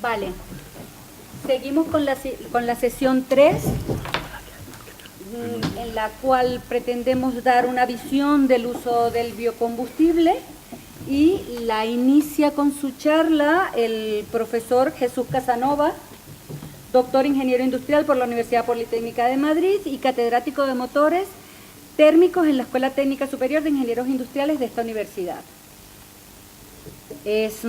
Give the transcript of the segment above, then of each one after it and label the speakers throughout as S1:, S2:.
S1: Vale. Seguimos con la sesión 3, en la cual pretendemos dar una visión del uso del biocombustible, y la inicia con su charla el profesor Jesús Casanova, doctor ingeniero industrial por la Universidad Politécnica de Madrid y catedrático de motores térmicos en la Escuela Técnica Superior de Ingenieros Industriales de esta universidad. Es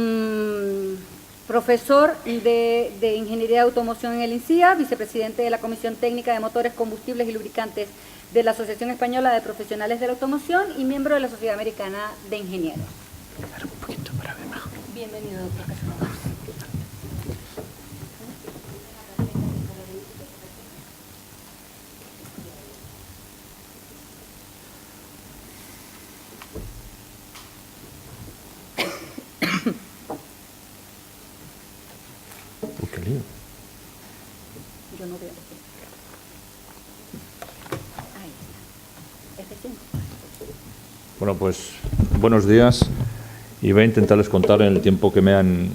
S1: profesor de Ingeniería de Automoción en el INSIA, vicepresidente de la Comisión Técnica de Motores, Combustibles y Lubricantes de la Asociación Española de Profesionales de la Automoción y miembro de la Sociedad Americana de Ingenieros.
S2: Un poquito para ver mejor.
S1: Bienvenido, doctor Casanova.
S2: Qué lío.
S1: Yo no veo. Ahí está. F5.
S2: Bueno, pues buenos días, y voy a intentarles contar en el tiempo que me han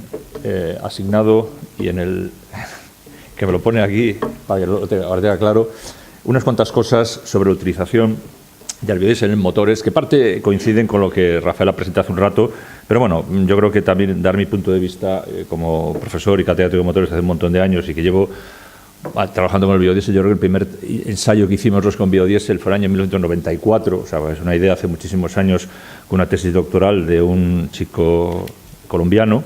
S2: asignado y en el que me lo pone aquí, para que lo tenga claro, unas cuantas cosas sobre la utilización del biodiesel en motores, que parte coinciden con lo que Rafael ha presentado hace un rato, pero bueno, yo creo que también dar mi punto de vista como profesor y catedrático de motores hace un montón de años y que llevo trabajando con el biodiesel. Yo creo que el primer ensayo que hicimos con biodiesel fue el año 1994, o sea, es una idea hace muchísimos años, con una tesis doctoral de un chico colombiano.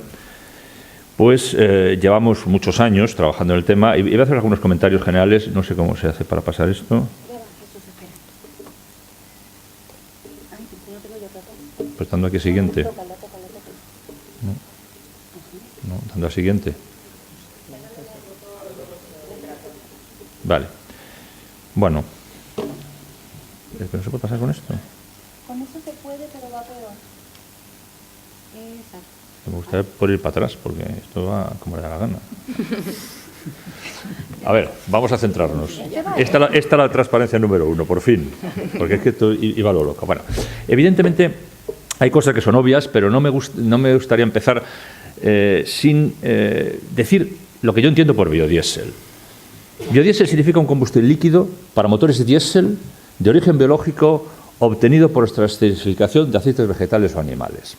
S2: Pues llevamos muchos años trabajando en el tema, y voy a hacer algunos comentarios generales. No sé cómo se hace para pasar esto. Pues dando aquí siguiente. No, dando a siguiente. Vale. Bueno. ¿Pero no se puede pasar con esto?
S1: Con eso se puede, pero va peor. Exacto.
S2: Me gustaría poder ir para atrás, porque esto va como le da la gana. A ver, vamos a centrarnos. Esta es la transparencia número 1, por fin. Porque es que esto iba a lo loco. Bueno, evidentemente hay cosas que son obvias, pero no me gustaría empezar sin decir lo que yo entiendo por biodiesel. Biodiesel significa un combustible líquido para motores diésel de origen biológico obtenido por extraesterificación de aceites vegetales o animales.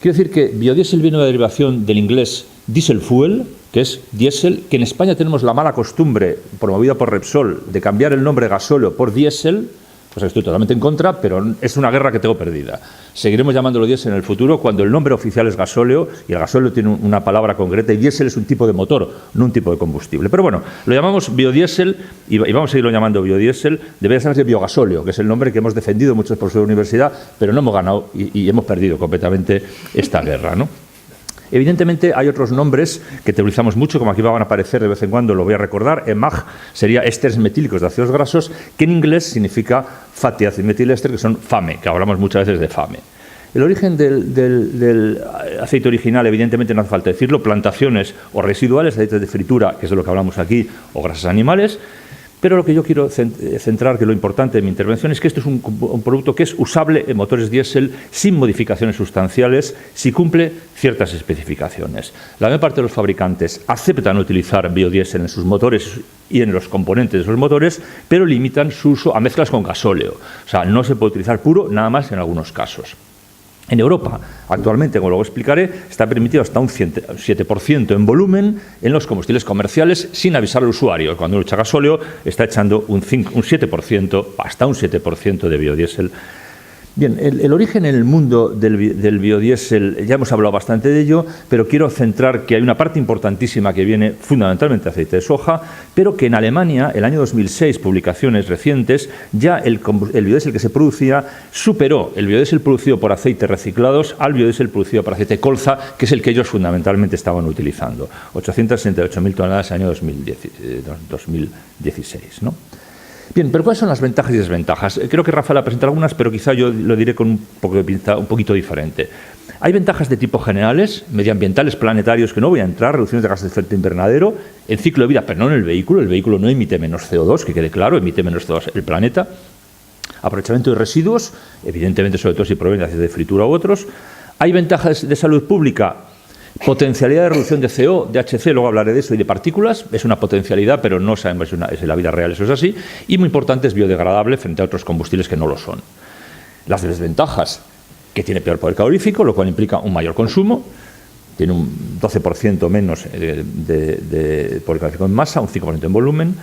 S2: Quiero decir que biodiesel viene de la derivación del inglés diesel fuel, que es diésel, que en España tenemos la mala costumbre, promovida por Repsol, de cambiar el nombre gasóleo por diésel, cosa que estoy totalmente en contra, pero es una guerra que tengo perdida. Seguiremos llamándolo diésel en el futuro cuando el nombre oficial es gasóleo, y el gasóleo tiene una palabra concreta, y diésel es un tipo de motor, no un tipo de combustible. Pero bueno, lo llamamos biodiesel y vamos a seguirlo llamando biodiesel. Debería llamarse biogasóleo, que es el nombre que hemos defendido muchos profesores de universidad, pero no hemos ganado y hemos perdido completamente esta guerra, ¿no? Evidentemente hay otros nombres que utilizamos mucho, como aquí van a aparecer de vez en cuando, lo voy a recordar. EMAG sería ésteres metílicos de ácidos grasos, que en inglés significa fatty acid methyl ester, que son FAME, que hablamos muchas veces de FAME. El origen del aceite original, evidentemente no hace falta decirlo, plantaciones o residuales, aceites de fritura, que es de lo que hablamos aquí, o grasas animales. Pero lo que yo quiero centrar, que lo importante de mi intervención, es que esto es un producto que es usable en motores diésel sin modificaciones sustanciales si cumple ciertas especificaciones. La mayor parte de los fabricantes aceptan utilizar biodiesel en sus motores y en los componentes de esos motores, pero limitan su uso a mezclas con gasóleo. O sea, no se puede utilizar puro, nada más en algunos casos. En Europa, actualmente, como luego explicaré, está permitido hasta un 7% en volumen en los combustibles comerciales sin avisar al usuario. Cuando uno echa gasóleo, está echando un 7%, hasta un 7% de biodiesel. Bien, el origen en el mundo del biodiesel, ya hemos hablado bastante de ello, pero quiero centrar que hay una parte importantísima que viene fundamentalmente de aceite de soja, pero que en Alemania, el año 2006, publicaciones recientes, ya el biodiesel que se producía superó el biodiesel producido por aceites reciclados al biodiesel producido por aceite de colza, que es el que ellos fundamentalmente estaban utilizando. 868.000 toneladas en el año 2016, ¿no? Bien, pero ¿cuáles son las ventajas y desventajas? Creo que Rafael ha presentado algunas, pero quizá yo lo diré con un poquito diferente. Hay ventajas de tipo generales, medioambientales, planetarios, que no voy a entrar, reducciones de gases de efecto invernadero, en ciclo de vida, pero no en el vehículo no emite menos CO2, que quede claro, emite menos CO2 el planeta. Aprovechamiento de residuos, evidentemente sobre todo si provienen de aceites de fritura u otros. Hay ventajas de salud pública. Potencialidad de reducción de CO, de HC, luego hablaré de eso, y de partículas. Es una potencialidad, pero no sabemos es en la vida real, eso es así. Y muy importante, es biodegradable frente a otros combustibles que no lo son. Las desventajas, que tiene peor poder calorífico, lo cual implica un mayor consumo. Tiene un 12% menos de poder calorífico en masa, un 5% en volumen.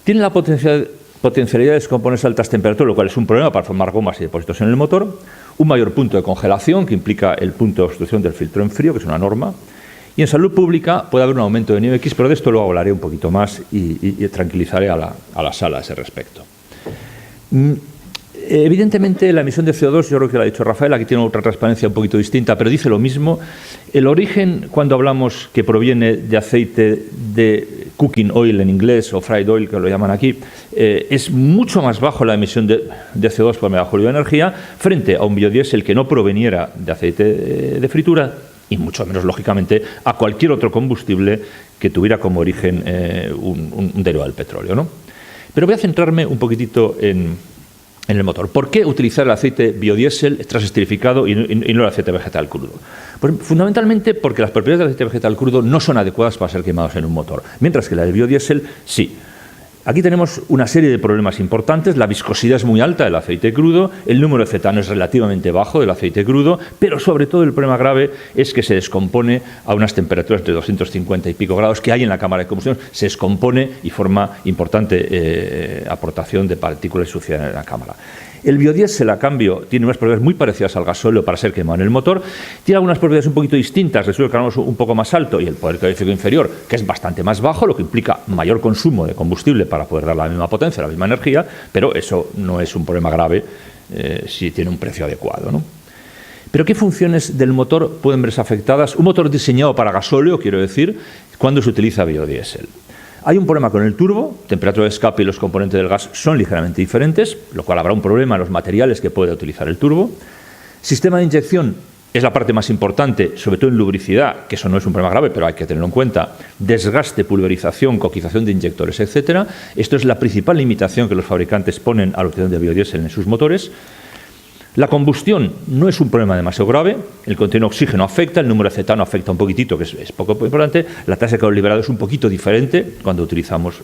S2: Tiene la potencialidad de descomponerse a altas temperaturas, lo cual es un problema para formar gomas y depósitos en el motor. Un mayor punto de congelación, que implica el punto de obstrucción del filtro en frío, que es una norma. Y en salud pública puede haber un aumento de NOx, pero de esto luego hablaré un poquito más y tranquilizaré a la sala a ese respecto. Evidentemente, la emisión de CO2, yo creo que lo ha dicho Rafael, aquí tiene otra transparencia un poquito distinta, pero dice lo mismo. El origen, cuando hablamos que proviene de aceite de cooking oil en inglés, o fried oil, que lo llaman aquí, es mucho más bajo la emisión de CO2 por megajoule de energía frente a un biodiesel que no proveniera de aceite de fritura y mucho menos, lógicamente, a cualquier otro combustible que tuviera como origen un derivado del petróleo, ¿no? Pero voy a centrarme un poquitito en el motor. ¿Por qué utilizar el aceite biodiesel transesterificado y no el aceite vegetal crudo? Pues fundamentalmente porque las propiedades del aceite vegetal crudo no son adecuadas para ser quemados en un motor, mientras que la del biodiesel sí. Aquí tenemos una serie de problemas importantes. La viscosidad es muy alta del aceite crudo, el número de cetano es relativamente bajo del aceite crudo, pero sobre todo el problema grave es que se descompone a unas temperaturas de 250 y pico grados que hay en la cámara de combustión, se descompone y forma importante aportación de partículas y suciedad en la cámara. El biodiesel, a cambio, tiene unas propiedades muy parecidas al gasóleo para ser quemado en el motor. Tiene algunas propiedades un poquito distintas, resulta el carbono un poco más alto y el poder calorífico inferior, que es bastante más bajo, lo que implica mayor consumo de combustible para poder dar la misma potencia, la misma energía, pero eso no es un problema grave si tiene un precio adecuado, ¿no? ¿Pero qué funciones del motor pueden verse afectadas? Un motor diseñado para gasóleo, quiero decir, cuando se utiliza biodiesel. Hay un problema con el turbo, temperatura de escape y los componentes del gas son ligeramente diferentes, lo cual habrá un problema en los materiales que puede utilizar el turbo. Sistema de inyección es la parte más importante, sobre todo en lubricidad, que eso no es un problema grave, pero hay que tenerlo en cuenta. Desgaste, pulverización, coquización de inyectores, etc. Esto es la principal limitación que los fabricantes ponen a la utilización de biodiesel en sus motores. La combustión no es un problema demasiado grave, el contenido de oxígeno afecta, el número de cetano afecta un poquitito, que es poco importante, la tasa de calor liberado es un poquito diferente cuando utilizamos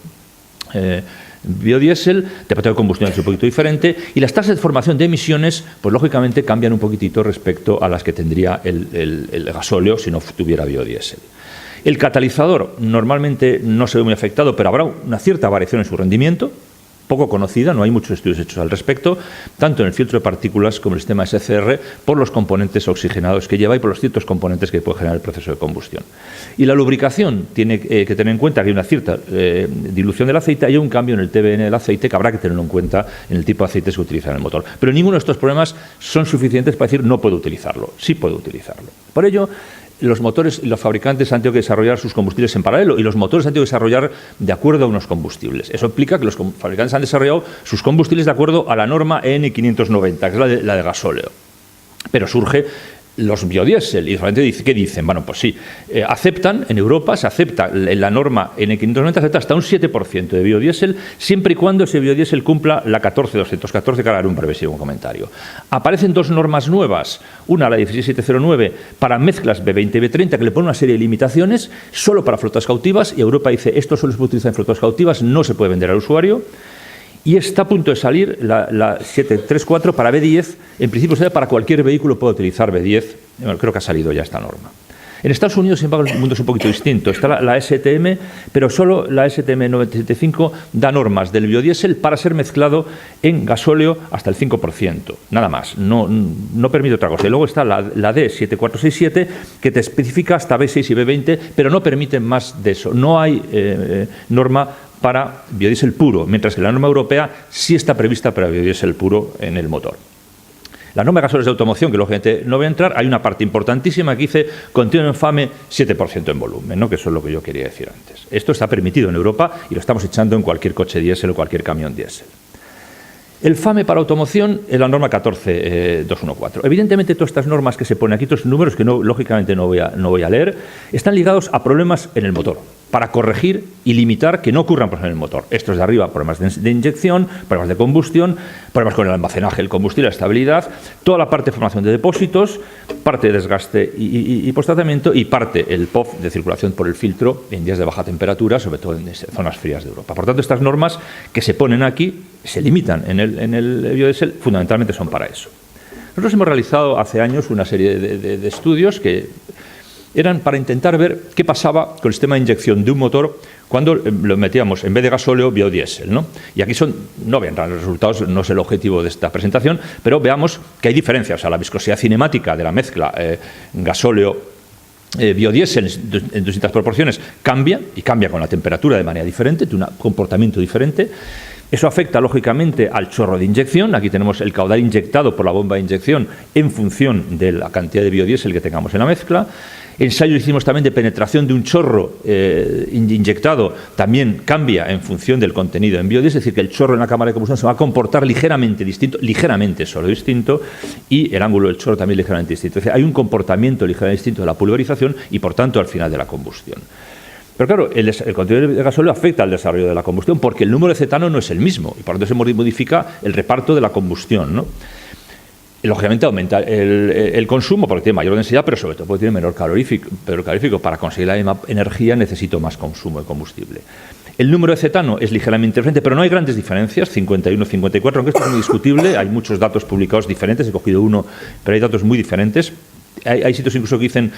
S2: biodiesel, temperatura de combustión es un poquito diferente y las tasas de formación de emisiones, pues lógicamente cambian un poquitito respecto a las que tendría el gasóleo si no tuviera biodiesel. El catalizador normalmente no se ve muy afectado, pero habrá una cierta variación en su rendimiento, poco conocida, no hay muchos estudios hechos al respecto, tanto en el filtro de partículas como en el sistema SCR, por los componentes oxigenados que lleva y por los ciertos componentes que puede generar el proceso de combustión. Y la lubricación tiene que tener en cuenta que hay una cierta dilución del aceite, hay un cambio en el TBN del aceite que habrá que tenerlo en cuenta en el tipo de aceite que se utiliza en el motor. Pero ninguno de estos problemas son suficientes para decir no puedo utilizarlo, sí puedo utilizarlo. Por ello, los motores y los fabricantes han tenido que desarrollar sus combustibles en paralelo y los motores han tenido que desarrollar de acuerdo a unos combustibles. Eso implica que los fabricantes han desarrollado sus combustibles de acuerdo a la norma EN 590, que es la de gasóleo. Pero surge los biodiesel y ¿qué dicen? Bueno, pues sí, aceptan, en Europa se acepta la norma N590, acepta hasta un 7% de biodiesel, siempre y cuando ese biodiesel cumpla la 14214, que haré un brevísimo comentario. Aparecen dos normas nuevas, una la 16709 para mezclas B20 y B30, que le pone una serie de limitaciones, solo para flotas cautivas, y Europa dice, esto solo se puede utilizar en flotas cautivas, no se puede vender al usuario. Y está a punto de salir la 734 para B10, en principio será para cualquier vehículo puede utilizar B10, bueno, creo que ha salido ya esta norma. En Estados Unidos, sin embargo, el mundo es un poquito distinto. Está la STM, pero solo la STM 975 da normas del biodiesel para ser mezclado en gasóleo hasta el 5%, nada más, no permite otra cosa. Y luego está la D7467, que te especifica hasta B6 y B20, pero no permite más de eso. No hay norma para biodiesel puro, mientras que la norma europea sí está prevista para biodiesel puro en el motor. La norma de gasóleos de automoción, que lógicamente no voy a entrar, hay una parte importantísima que dice continuo infame 7% en volumen, ¿no? Que eso es lo que yo quería decir antes. Esto está permitido en Europa y lo estamos echando en cualquier coche diésel o cualquier camión diésel. El FAME para automoción es la norma 14214. Evidentemente, todas estas normas que se ponen aquí, estos números que lógicamente no voy a leer, están ligados a problemas en el motor. para corregir y limitar que no ocurran problemas en el motor. Estos de arriba, problemas de inyección, problemas de combustión, problemas con el almacenaje del combustible, la estabilidad, toda la parte de formación de depósitos, parte de desgaste y posttratamiento, y parte el POF de circulación por el filtro en días de baja temperatura, sobre todo en zonas frías de Europa. Por tanto, estas normas que se ponen aquí se limitan en el biodiesel, fundamentalmente son para eso. Nosotros hemos realizado hace años una serie de estudios que eran para intentar ver qué pasaba con el sistema de inyección de un motor cuando lo metíamos, en vez de gasóleo, biodiesel, ¿no? Y aquí no vendrán los resultados, no es el objetivo de esta presentación, pero veamos que hay diferencias. O sea, la viscosidad cinemática de la mezcla gasóleo biodiesel en distintas proporciones cambia, y cambia con la temperatura de manera diferente, de un comportamiento diferente. Eso afecta, lógicamente, al chorro de inyección. Aquí tenemos el caudal inyectado por la bomba de inyección en función de la cantidad de biodiesel que tengamos en la mezcla. Ensayos hicimos también de penetración de un chorro inyectado, también cambia en función del contenido en biodiesel, es decir, que el chorro en la cámara de combustión se va a comportar ligeramente distinto, ligeramente solo distinto, y el ángulo del chorro también ligeramente distinto. Es decir, hay un comportamiento ligeramente distinto de la pulverización y, por tanto, al final de la combustión. Pero claro, el contenido de gasóleo afecta al desarrollo de la combustión porque el número de cetano no es el mismo y por tanto se modifica el reparto de la combustión, ¿no? Y, lógicamente aumenta el consumo porque tiene mayor densidad, pero sobre todo porque tiene menor calorífico. Para conseguir la misma energía necesito más consumo de combustible. El número de cetano es ligeramente diferente, pero no hay grandes diferencias, 51, 54, aunque esto es muy discutible. Hay muchos datos publicados diferentes, he cogido uno, pero hay datos muy diferentes. Hay sitios incluso que dicen,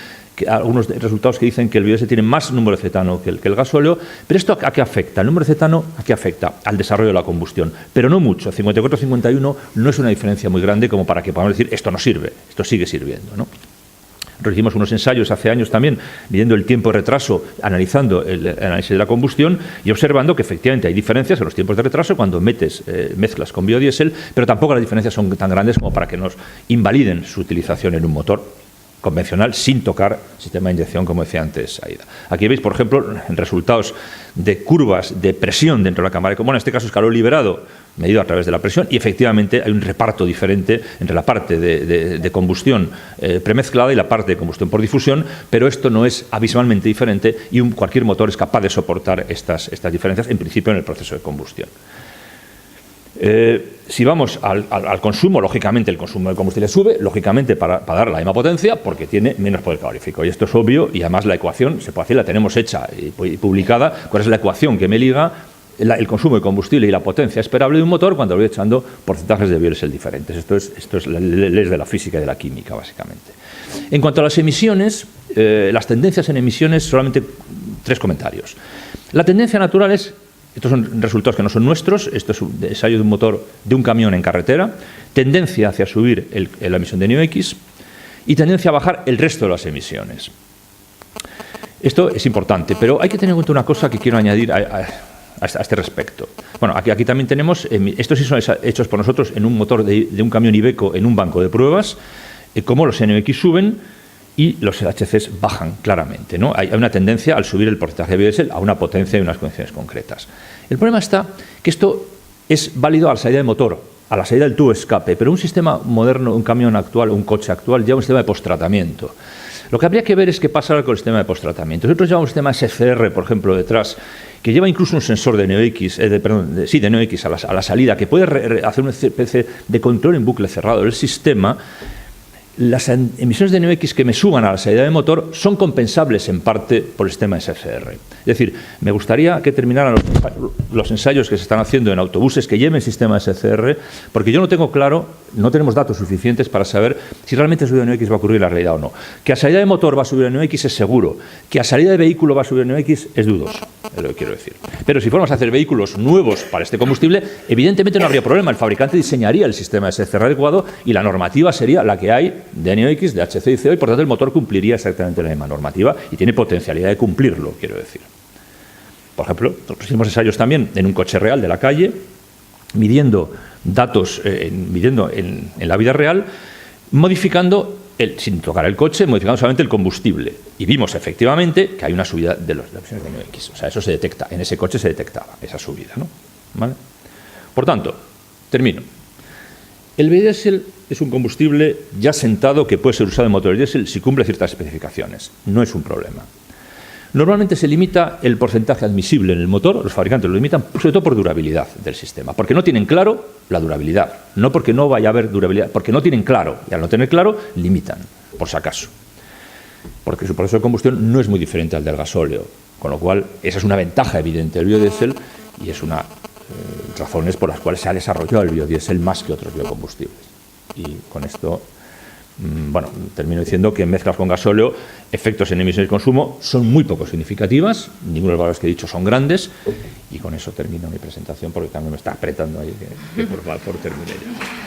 S2: algunos resultados que dicen que el biodiesel tiene más número de cetano que el gasóleo, pero ¿esto a qué afecta? El número de cetano ¿a qué afecta? Al desarrollo de la combustión, pero no mucho. 54-51 no es una diferencia muy grande como para que podamos decir esto no sirve, esto sigue sirviendo, ¿no? Hicimos unos ensayos hace años también, midiendo el tiempo de retraso, analizando el análisis de la combustión y observando que efectivamente hay diferencias en los tiempos de retraso cuando mezclas con biodiesel, pero tampoco las diferencias son tan grandes como para que nos invaliden su utilización en un motor convencional sin tocar sistema de inyección, como decía antes Aida. Aquí veis, por ejemplo, resultados de curvas de presión dentro de la cámara de combustión. En este caso es calor liberado medido a través de la presión y efectivamente hay un reparto diferente entre la parte de combustión premezclada y la parte de combustión por difusión, pero esto no es abismalmente diferente y cualquier motor es capaz de soportar estas diferencias, en principio en el proceso de combustión. Si vamos al consumo, lógicamente el consumo de combustible sube, lógicamente para dar la misma potencia, porque tiene menos poder calorífico. Y esto es obvio, y además la ecuación, se puede decir, la tenemos hecha y publicada. ¿Cuál es la ecuación que me liga el consumo de combustible y la potencia esperable de un motor cuando voy echando porcentajes de biodiesel diferentes? Esto es leyes de la física y de la química, básicamente. En cuanto a las emisiones, las tendencias en emisiones, solamente 3 comentarios. La tendencia natural es... Estos son resultados que no son nuestros, esto es un ensayo de un motor de un camión en carretera, tendencia hacia subir la emisión de NOx y tendencia a bajar el resto de las emisiones. Esto es importante, pero hay que tener en cuenta una cosa que quiero añadir a este respecto. Bueno, aquí también tenemos, estos sí son hechos por nosotros en un motor de un camión Iveco en un banco de pruebas, cómo los NOx suben y los LHCs bajan claramente, ¿no? Hay una tendencia al subir el porcentaje de biodiesel a una potencia y unas condiciones concretas. El problema está que esto es válido a la salida del motor, a la salida del tubo de escape, pero un sistema moderno, un camión actual, un coche actual, lleva un sistema de posttratamiento. Lo que habría que ver es qué pasa con el sistema de posttratamiento. Nosotros llevamos un sistema SCR, por ejemplo, detrás, que lleva incluso un sensor de NOx, de NOx a la salida, que puede hacer una especie de control en bucle cerrado del sistema. Las emisiones de NOx que me suban a la salida del motor son compensables en parte por el sistema SCR. Es decir, me gustaría que terminaran los ensayos que se están haciendo en autobuses que lleven sistema SCR, porque yo no tengo claro, no tenemos datos suficientes para saber si realmente subida de NOx va a ocurrir en la realidad o no. Que a salida de motor va a subir NOx es seguro, que a salida de vehículo va a subir NOx es dudoso, es lo que quiero decir. Pero si fuéramos a hacer vehículos nuevos para este combustible, evidentemente no habría problema, el fabricante diseñaría el sistema SCR adecuado y la normativa sería la que hay de NOx, de HC y CO, y por tanto el motor cumpliría exactamente la misma normativa y tiene potencialidad de cumplirlo, quiero decir. Por ejemplo, nosotros hicimos ensayos también en un coche real de la calle, midiendo datos, midiendo en la vida real, modificando, sin tocar el coche, modificando solamente el combustible. Y vimos efectivamente que hay una subida de las emisiones de NOx. O sea, eso se detecta, en ese coche se detectaba esa subida, ¿no? ¿Vale? Por tanto, termino. El biodiesel es un combustible ya sentado que puede ser usado en motores diésel si cumple ciertas especificaciones. No es un problema. Normalmente se limita el porcentaje admisible en el motor, los fabricantes lo limitan sobre todo por durabilidad del sistema, porque no tienen claro la durabilidad, no porque no vaya a haber durabilidad, porque no tienen claro, y al no tener claro, limitan, por si acaso. Porque su proceso de combustión no es muy diferente al del gasóleo, con lo cual esa es una ventaja evidente del biodiesel y es una razones por las cuales se ha desarrollado el biodiesel más que otros biocombustibles. Y con esto, bueno, termino diciendo que en mezclas con gasóleo, efectos en emisiones de consumo son muy poco significativas, ninguno de los valores que he dicho son grandes, y con eso termino mi presentación porque también me está apretando ahí que por terminar ya.